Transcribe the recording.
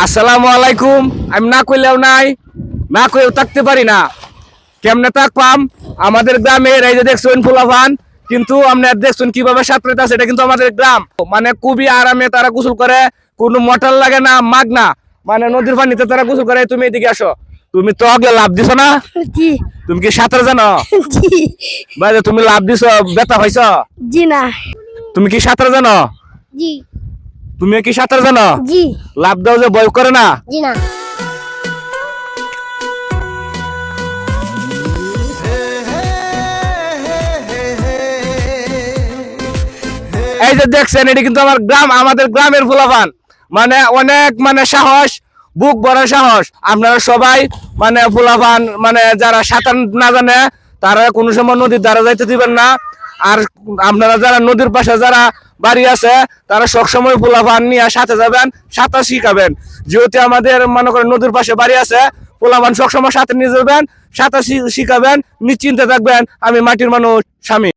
আসসালামু আলাইকুম। আমি না কইলেও নাই, না কইলেও থাকতে পারি না। কেমনে থাকপাম? আমাদের গ্রামের এই যে দেখছেন ফুলাফান, কিন্তু আপনার দেখছেন কিভাবে সাঁতরাইতে আছে, এটা কিন্তু আমাদের গ্রাম। মানে খুবই আরামে তারা গোসল করে, কোনো মোটর লাগে না, মাগনা। মানে নদীর পানিতে তারা গোসল করে। তুমি এদিকে আসো, তুমি তো আগে লাভ দিছো না? জি তুমি কি সাঁতার জানো? জি ভাই তুমি লাভ দিছো, ব্যথা হয়েছ? জি না তুমি কি সাঁতার জানো? জি তুমি কি সাঁতার জানো? জি লাভ দাও যে ভয় করে না? জি না এই যে দেখছেন, এটি কিন্তু আমার গ্রাম, আমাদের গ্রামের ফুলাফান। মানে অনেক মানে সাহস, বুক ভরা সাহস। আপনারা সবাই মানে ফুলাফান, মানে যারা সাঁতার না জানে তারা কোনো সময় নদীর ধারে যাইতে দিবেন না। আর আপনারা যারা নদীর পাশে যারা বাড়ি আছে তারা সবসময় ফুলাফান নিয়ে সাথে যাবেন, সাঁতার শিখাবেন। যেহেতু আমাদের মনে করেন নদীর পাশে বাড়ি আছে, ফুলাফান সবসময় সাথে নিয়ে যাবেন, সাঁতার শিখাবেন, নিশ্চিন্তে থাকবেন। আমি মাটির মানুষ, স্বামী।